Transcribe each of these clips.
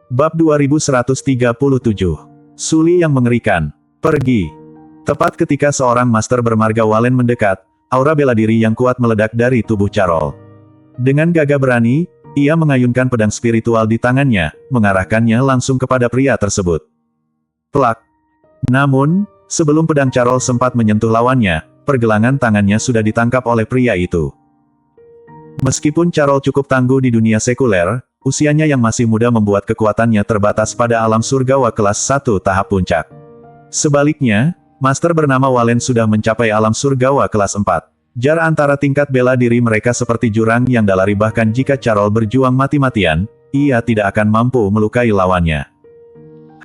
Bab 2137. Suli yang mengerikan. Pergi. Tepat ketika seorang master bermarga Walen mendekat, aura bela diri yang kuat meledak dari tubuh Carol. Dengan gagah berani, ia mengayunkan pedang spiritual di tangannya, mengarahkannya langsung kepada pria tersebut. Plak. Namun, sebelum pedang Carol sempat menyentuh lawannya, pergelangan tangannya sudah ditangkap oleh pria itu. Meskipun Carol cukup tangguh di dunia sekuler, usianya yang masih muda membuat kekuatannya terbatas pada alam surgawa kelas 1 tahap puncak. Sebaliknya, master bernama Walen sudah mencapai alam surgawa kelas 4. Jarak antara tingkat bela diri mereka seperti jurang yang dalari, bahkan jika Carol berjuang mati-matian, ia tidak akan mampu melukai lawannya.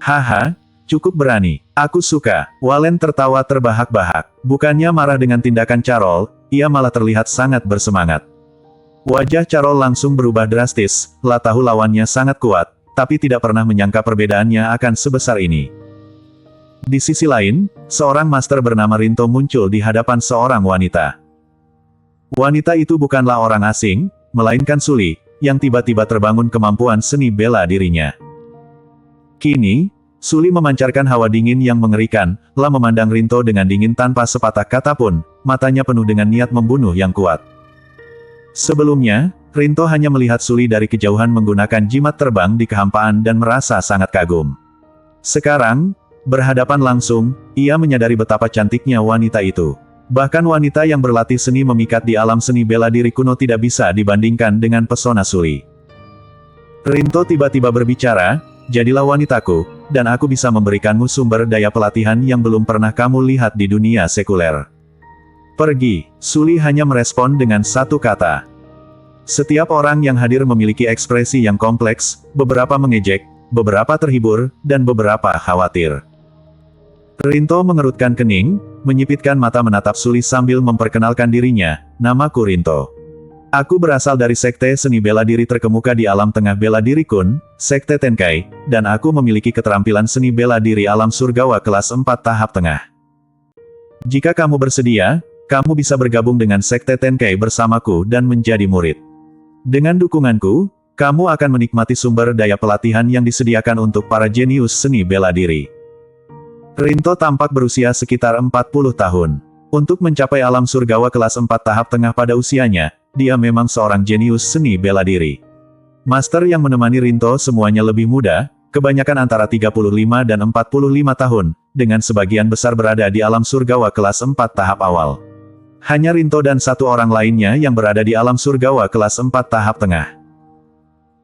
Haha, cukup berani. Aku suka. Walen tertawa terbahak-bahak. Bukannya marah dengan tindakan Carol, ia malah terlihat sangat bersemangat. Wajah Carol langsung berubah drastis, lah tahu lawannya sangat kuat, tapi tidak pernah menyangka perbedaannya akan sebesar ini. Di sisi lain, seorang master bernama Rinto muncul di hadapan seorang wanita. Wanita itu bukanlah orang asing, melainkan Suli, yang tiba-tiba terbangun kemampuan seni bela dirinya. Kini, Suli memancarkan hawa dingin yang mengerikan, lah memandang Rinto dengan dingin tanpa sepatah kata pun, matanya penuh dengan niat membunuh yang kuat. Sebelumnya, Rinto hanya melihat Suli dari kejauhan menggunakan jimat terbang di kehampaan dan merasa sangat kagum. Sekarang, berhadapan langsung, ia menyadari betapa cantiknya wanita itu. Bahkan wanita yang berlatih seni memikat di alam seni bela diri kuno tidak bisa dibandingkan dengan pesona Suli. Rinto tiba-tiba berbicara, "Jadilah wanitaku, dan aku bisa memberikanmu sumber daya pelatihan yang belum pernah kamu lihat di dunia sekuler." Pergi. Suli hanya merespon dengan satu kata. Setiap orang yang hadir memiliki ekspresi yang kompleks, beberapa mengejek, beberapa terhibur, dan beberapa khawatir. Rinto mengerutkan kening, menyipitkan mata menatap Suli sambil memperkenalkan dirinya, "Namaku Rinto. Aku berasal dari sekte seni bela diri terkemuka di alam tengah bela diri Kun, sekte Tenkai, dan aku memiliki keterampilan seni bela diri alam surgawa kelas 4 tahap tengah. Jika kamu bersedia, kamu bisa bergabung dengan sekte Tenkai bersamaku dan menjadi murid. Dengan dukunganku, kamu akan menikmati sumber daya pelatihan yang disediakan untuk para jenius seni bela diri." Rinto tampak berusia sekitar 40 tahun. Untuk mencapai alam surgawa kelas 4 tahap tengah pada usianya, dia memang seorang jenius seni bela diri. Master yang menemani Rinto semuanya lebih muda, kebanyakan antara 35 dan 45 tahun, dengan sebagian besar berada di alam surgawa kelas 4 tahap awal. Hanya Rinto dan satu orang lainnya yang berada di alam surgawa kelas 4 tahap tengah.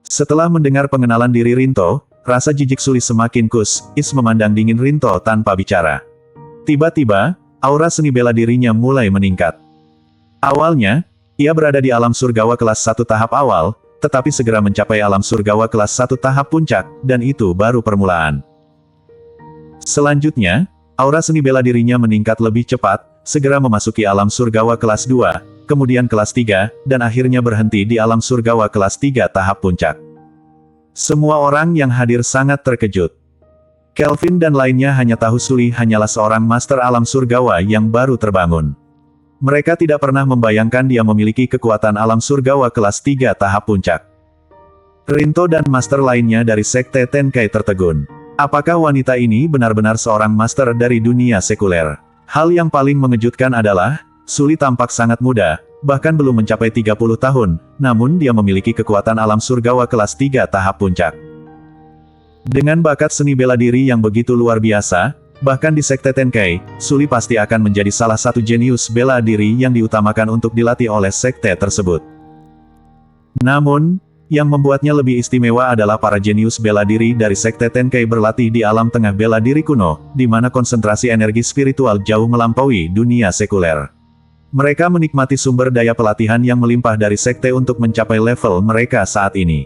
Setelah mendengar pengenalan diri Rinto, rasa jijik Suli semakin is memandang dingin Rinto tanpa bicara. Tiba-tiba, aura seni bela dirinya mulai meningkat. Awalnya, ia berada di alam surgawa kelas 1 tahap awal, tetapi segera mencapai alam surgawa kelas 1 tahap puncak, dan itu baru permulaan. Selanjutnya, aura seni bela dirinya meningkat lebih cepat, segera memasuki alam surgawa kelas 2, kemudian kelas 3, dan akhirnya berhenti di alam surgawa kelas 3 tahap puncak. Semua orang yang hadir sangat terkejut. Kelvin dan lainnya hanya tahu Suli hanyalah seorang master alam surgawa yang baru terbangun. Mereka tidak pernah membayangkan dia memiliki kekuatan alam surgawa kelas 3 tahap puncak. Rinto dan master lainnya dari sekte Tenkai tertegun. Apakah wanita ini benar-benar seorang master dari dunia sekuler? Hal yang paling mengejutkan adalah, Suli tampak sangat muda, bahkan belum mencapai 30 tahun, namun dia memiliki kekuatan alam surgawa kelas 3 tahap puncak. Dengan bakat seni bela diri yang begitu luar biasa, bahkan di sekte Tenkai, Suli pasti akan menjadi salah satu jenius bela diri yang diutamakan untuk dilatih oleh sekte tersebut. Namun, yang membuatnya lebih istimewa adalah para jenius bela diri dari sekte Tenkai berlatih di alam tengah bela diri kuno, di mana konsentrasi energi spiritual jauh melampaui dunia sekuler. Mereka menikmati sumber daya pelatihan yang melimpah dari sekte untuk mencapai level mereka saat ini.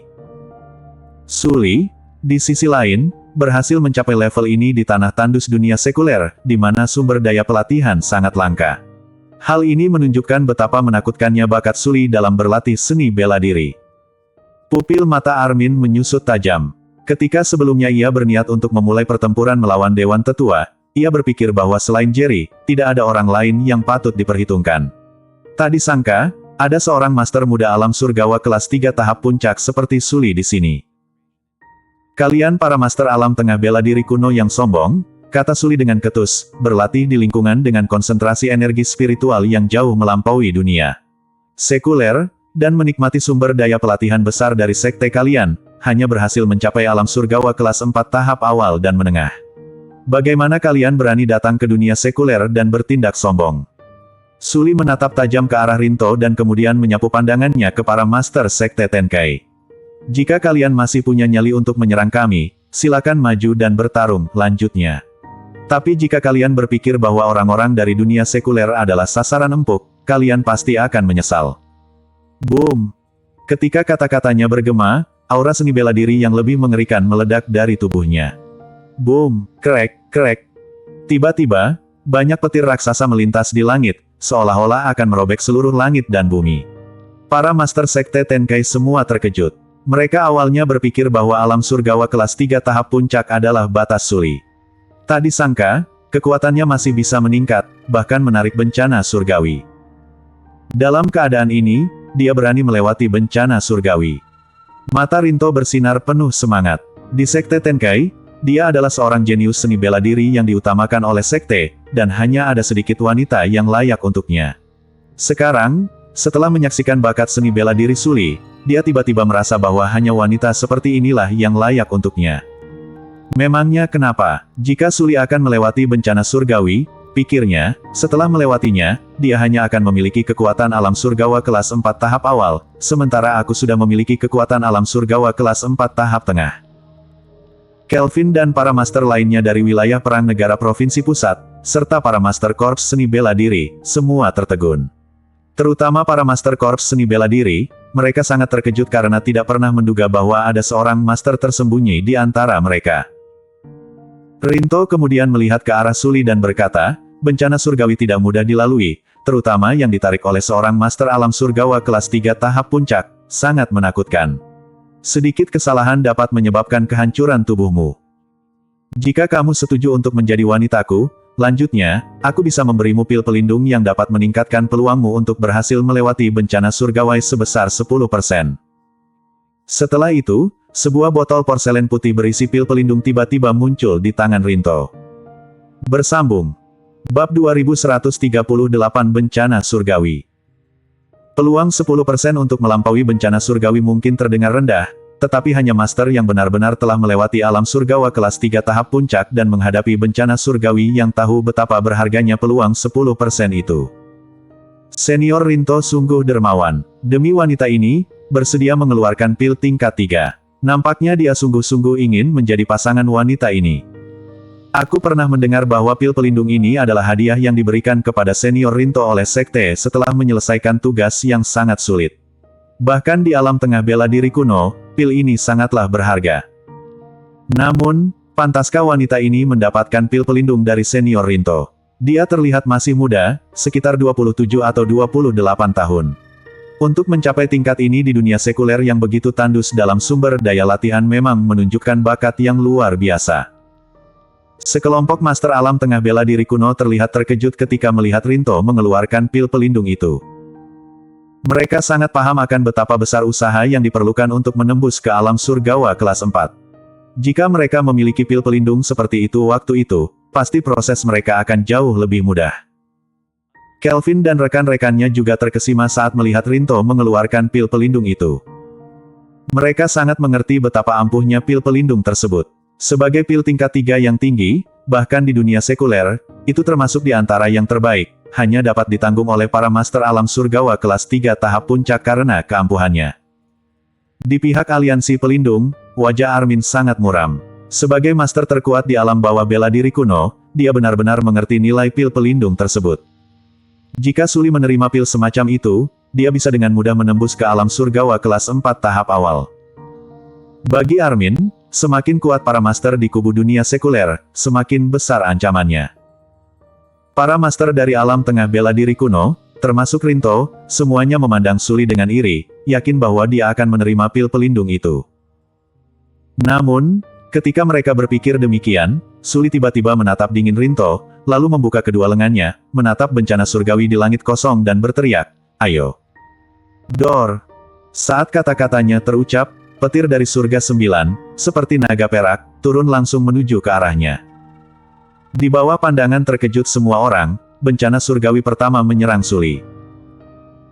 Suli, di sisi lain, berhasil mencapai level ini di tanah tandus dunia sekuler, di mana sumber daya pelatihan sangat langka. Hal ini menunjukkan betapa menakutkannya bakat Suli dalam berlatih seni bela diri. Pupil mata Armin menyusut tajam. Ketika sebelumnya ia berniat untuk memulai pertempuran melawan Dewan Tetua, ia berpikir bahwa selain Jerry, tidak ada orang lain yang patut diperhitungkan. Tak disangka, ada seorang master muda alam surgawa kelas 3 tahap puncak seperti Suli di sini. Kalian para master alam tengah bela diri kuno yang sombong, kata Suli dengan ketus, berlatih di lingkungan dengan konsentrasi energi spiritual yang jauh melampaui dunia sekuler, dan menikmati sumber daya pelatihan besar dari sekte kalian, hanya berhasil mencapai alam surgawa kelas 4 tahap awal dan menengah. Bagaimana kalian berani datang ke dunia sekuler dan bertindak sombong? Suli menatap tajam ke arah Rinto dan kemudian menyapu pandangannya ke para master sekte Tenkai. Jika kalian masih punya nyali untuk menyerang kami, silakan maju dan bertarung, lanjutnya. Tapi jika kalian berpikir bahwa orang-orang dari dunia sekuler adalah sasaran empuk, kalian pasti akan menyesal. Boom! Ketika kata-katanya bergema, aura seni bela diri yang lebih mengerikan meledak dari tubuhnya. Boom! Krek, krek. Tiba-tiba, banyak petir raksasa melintas di langit, seolah-olah akan merobek seluruh langit dan bumi. Para master sekte Tenkai semua terkejut. Mereka awalnya berpikir bahwa alam surgawa kelas 3 tahap puncak adalah batas Suli. Tak disangka, kekuatannya masih bisa meningkat, bahkan menarik bencana surgawi. Dalam keadaan ini, dia berani melewati bencana surgawi. Mata Rinto bersinar penuh semangat. Di sekte Tenkai, dia adalah seorang jenius seni bela diri yang diutamakan oleh sekte, dan hanya ada sedikit wanita yang layak untuknya. Sekarang, setelah menyaksikan bakat seni bela diri Suli, dia tiba-tiba merasa bahwa hanya wanita seperti inilah yang layak untuknya. Memangnya kenapa, jika Suli akan melewati bencana surgawi, pikirnya, setelah melewatinya, dia hanya akan memiliki kekuatan alam surgawa kelas 4 tahap awal, sementara aku sudah memiliki kekuatan alam surgawa kelas 4 tahap tengah. Kelvin dan para master lainnya dari wilayah perang negara provinsi pusat, serta para master korps seni bela diri, semua tertegun. Terutama para master korps seni bela diri, mereka sangat terkejut karena tidak pernah menduga bahwa ada seorang master tersembunyi di antara mereka. Rinto kemudian melihat ke arah Suli dan berkata, bencana surgawi tidak mudah dilalui, terutama yang ditarik oleh seorang master alam surgawa kelas 3 tahap puncak, sangat menakutkan. Sedikit kesalahan dapat menyebabkan kehancuran tubuhmu. Jika kamu setuju untuk menjadi wanitaku, lanjutnya, aku bisa memberimu pil pelindung yang dapat meningkatkan peluangmu untuk berhasil melewati bencana surgawi sebesar 10%. Setelah itu, sebuah botol porselen putih berisi pil pelindung tiba-tiba muncul di tangan Rinto. Bersambung. Bab 2138 Bencana Surgawi. Peluang 10% untuk melampaui bencana surgawi mungkin terdengar rendah, tetapi hanya master yang benar-benar telah melewati alam surgawa kelas 3 tahap puncak dan menghadapi bencana surgawi yang tahu betapa berharganya peluang 10% itu. Senior Rinto sungguh dermawan. Demi wanita ini, bersedia mengeluarkan pil tingkat 3. Nampaknya dia sungguh-sungguh ingin menjadi pasangan wanita ini. Aku pernah mendengar bahwa pil pelindung ini adalah hadiah yang diberikan kepada senior Rinto oleh sekte setelah menyelesaikan tugas yang sangat sulit. Bahkan di alam tengah bela diri kuno, pil ini sangatlah berharga. Namun, pantaskah wanita ini mendapatkan pil pelindung dari senior Rinto? Dia terlihat masih muda, sekitar 27 atau 28 tahun. Untuk mencapai tingkat ini di dunia sekuler yang begitu tandus dalam sumber daya latihan memang menunjukkan bakat yang luar biasa. Sekelompok master alam tengah bela diri kuno terlihat terkejut ketika melihat Rinto mengeluarkan pil pelindung itu. Mereka sangat paham akan betapa besar usaha yang diperlukan untuk menembus ke alam surgawa kelas 4. Jika mereka memiliki pil pelindung seperti itu waktu itu, pasti proses mereka akan jauh lebih mudah. Kelvin dan rekan-rekannya juga terkesima saat melihat Rinto mengeluarkan pil pelindung itu. Mereka sangat mengerti betapa ampuhnya pil pelindung tersebut. Sebagai pil tingkat 3 yang tinggi, bahkan di dunia sekuler, itu termasuk di antara yang terbaik, hanya dapat ditanggung oleh para master alam surgawa kelas 3 tahap puncak karena keampuhannya. Di pihak aliansi pelindung, wajah Armin sangat muram. Sebagai master terkuat di alam bawah bela diri kuno, dia benar-benar mengerti nilai pil pelindung tersebut. Jika Suli menerima pil semacam itu, dia bisa dengan mudah menembus ke alam surgawa kelas 4 tahap awal. Bagi Armin, semakin kuat para master di kubu dunia sekuler, semakin besar ancamannya. Para master dari alam tengah bela diri kuno, termasuk Rinto, semuanya memandang Suli dengan iri, yakin bahwa dia akan menerima pil pelindung itu. Namun, ketika mereka berpikir demikian, Suli tiba-tiba menatap dingin Rinto, lalu membuka kedua lengannya, menatap bencana surgawi di langit kosong dan berteriak, "Ayo! Dor!" Saat kata-katanya terucap, petir dari surga 9, seperti naga perak, turun langsung menuju ke arahnya. Di bawah pandangan terkejut semua orang, bencana surgawi pertama menyerang Suli.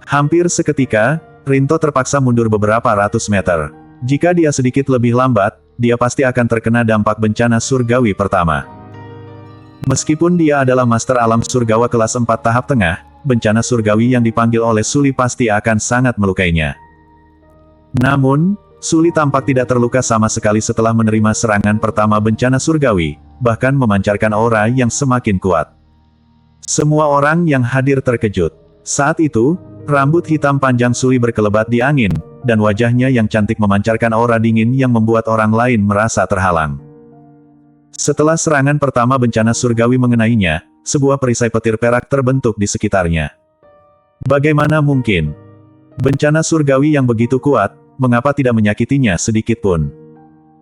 Hampir seketika, Rinto terpaksa mundur beberapa ratus meter. Jika dia sedikit lebih lambat, dia pasti akan terkena dampak bencana surgawi pertama. Meskipun dia adalah master alam surgawa kelas 4 tahap tengah, bencana surgawi yang dipanggil oleh Suli pasti akan sangat melukainya. Namun, Suli tampak tidak terluka sama sekali setelah menerima serangan pertama bencana surgawi, bahkan memancarkan aura yang semakin kuat. Semua orang yang hadir terkejut. Saat itu, rambut hitam panjang Suli berkelebat di angin, dan wajahnya yang cantik memancarkan aura dingin yang membuat orang lain merasa terhalang. Setelah serangan pertama bencana surgawi mengenainya, sebuah perisai petir perak terbentuk di sekitarnya. Bagaimana mungkin? Bencana surgawi yang begitu kuat, mengapa tidak menyakitinya sedikit pun?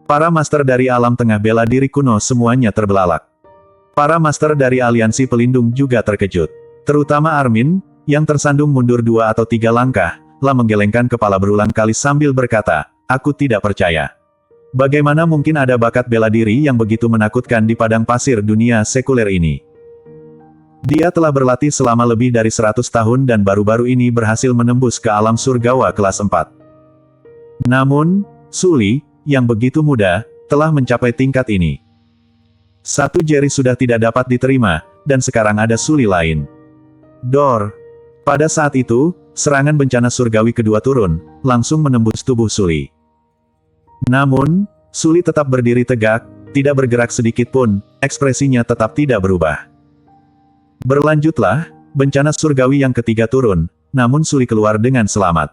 Para master dari alam tengah bela diri kuno semuanya terbelalak. Para master dari aliansi pelindung juga terkejut. Terutama Armin, yang tersandung mundur 2 atau 3 langkah, lah menggelengkan kepala berulang kali sambil berkata, "Aku tidak percaya. Bagaimana mungkin ada bakat bela diri yang begitu menakutkan di padang pasir dunia sekuler ini?" Dia telah berlatih selama lebih dari 100 tahun dan baru-baru ini berhasil menembus ke alam surgawa kelas 4. Namun, Suli, yang begitu muda, telah mencapai tingkat ini. Satu jeri sudah tidak dapat diterima, dan sekarang ada Suli lain. Dor. Pada saat itu, serangan bencana surgawi kedua turun, langsung menembus tubuh Suli. Namun, Suli tetap berdiri tegak, tidak bergerak sedikit pun, ekspresinya tetap tidak berubah. Berlanjutlah, bencana surgawi yang ketiga turun, namun Suli keluar dengan selamat.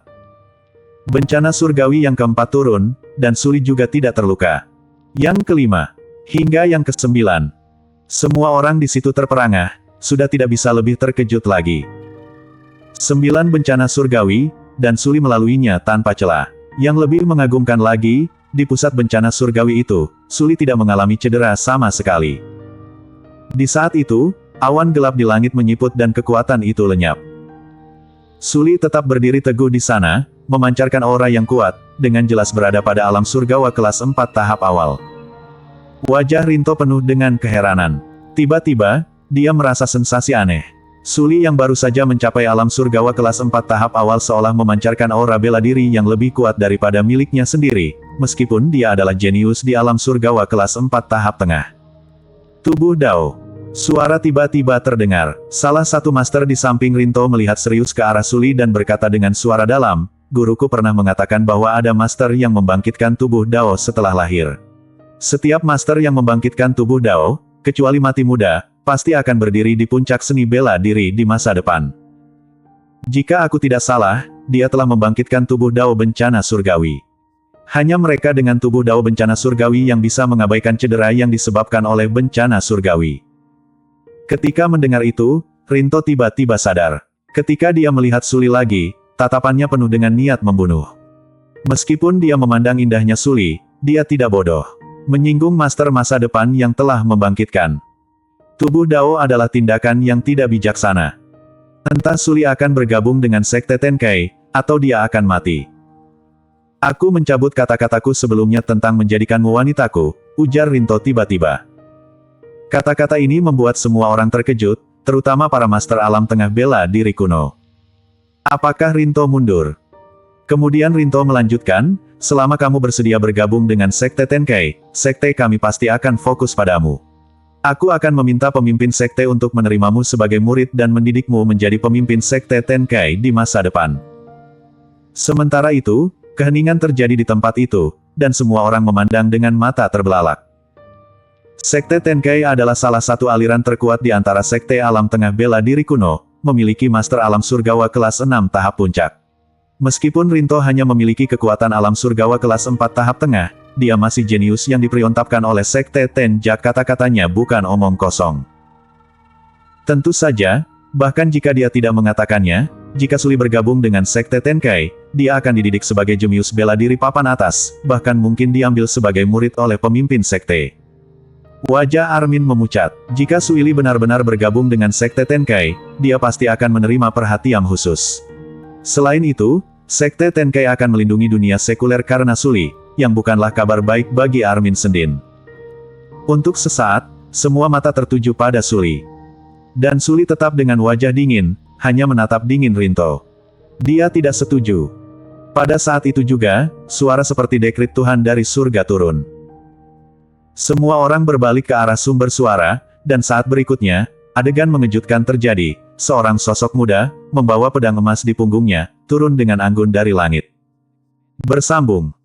Bencana surgawi yang keempat turun, dan Suli juga tidak terluka. Yang kelima, hingga yang ke-9. Semua orang di situ terperangah, sudah tidak bisa lebih terkejut lagi. 9 bencana surgawi, dan Suli melaluinya tanpa celah. Yang lebih mengagumkan lagi, di pusat bencana surgawi itu, Suli tidak mengalami cedera sama sekali. Di saat itu, awan gelap di langit menyiput dan kekuatan itu lenyap. Suli tetap berdiri teguh di sana, memancarkan aura yang kuat, dengan jelas berada pada alam surgawa kelas 4 tahap awal. Wajah Rinto penuh dengan keheranan. Tiba-tiba, dia merasa sensasi aneh. Suli yang baru saja mencapai alam surgawa kelas 4 tahap awal seolah memancarkan aura bela diri yang lebih kuat daripada miliknya sendiri, meskipun dia adalah jenius di alam surgawa kelas 4 tahap tengah. Tubuh Dao. Suara tiba-tiba terdengar. Salah satu master di samping Rinto melihat serius ke arah Suli dan berkata dengan suara dalam, "Guruku pernah mengatakan bahwa ada master yang membangkitkan tubuh Dao setelah lahir. Setiap master yang membangkitkan tubuh Dao, kecuali mati muda, pasti akan berdiri di puncak seni bela diri di masa depan. Jika aku tidak salah, dia telah membangkitkan tubuh Dao bencana surgawi. Hanya mereka dengan tubuh Dao bencana surgawi yang bisa mengabaikan cedera yang disebabkan oleh bencana surgawi." Ketika mendengar itu, Rinto tiba-tiba sadar. Ketika dia melihat Suli lagi, tatapannya penuh dengan niat membunuh. Meskipun dia memandang indahnya Suli, dia tidak bodoh. Menyinggung master masa depan yang telah membangkitkan tubuh Dao adalah tindakan yang tidak bijaksana. Entah Suli akan bergabung dengan Sekte Tenkei, atau dia akan mati. "Aku mencabut kata-kataku sebelumnya tentang menjadikanmu wanitaku," ujar Rinto tiba-tiba. Kata-kata ini membuat semua orang terkejut, terutama para master alam tengah bela diri kuno. Apakah Rinto mundur? Kemudian Rinto melanjutkan, "Selama kamu bersedia bergabung dengan Sekte Tenkei, sekte kami pasti akan fokus padamu. Aku akan meminta pemimpin sekte untuk menerimamu sebagai murid dan mendidikmu menjadi pemimpin Sekte Tenkei di masa depan." Sementara itu, keheningan terjadi di tempat itu, dan semua orang memandang dengan mata terbelalak. Sekte Tenkei adalah salah satu aliran terkuat di antara sekte alam tengah bela diri kuno, memiliki master alam surgawa kelas 6 tahap puncak. Meskipun Rinto hanya memiliki kekuatan alam surgawa kelas 4 tahap tengah, dia masih jenius yang diperintahkan oleh Sekte Tenjak. Kata-katanya bukan omong kosong. Tentu saja, bahkan jika dia tidak mengatakannya, jika Suli bergabung dengan Sekte Tenkei, dia akan dididik sebagai jenius bela diri papan atas, bahkan mungkin diambil sebagai murid oleh pemimpin sekte. Wajah Armin memucat. Jika Suili benar-benar bergabung dengan Sekte Tenkei, dia pasti akan menerima perhatian khusus. Selain itu, Sekte Tenkei akan melindungi dunia sekuler karena Suli, yang bukanlah kabar baik bagi Armin Sendin. Untuk sesaat, semua mata tertuju pada Suli. Dan Suli tetap dengan wajah dingin, hanya menatap dingin Rinto. Dia tidak setuju. Pada saat itu juga, suara seperti dekrit Tuhan dari surga turun. Semua orang berbalik ke arah sumber suara, dan saat berikutnya, adegan mengejutkan terjadi. Seorang sosok muda, membawa pedang emas di punggungnya, turun dengan anggun dari langit. Bersambung.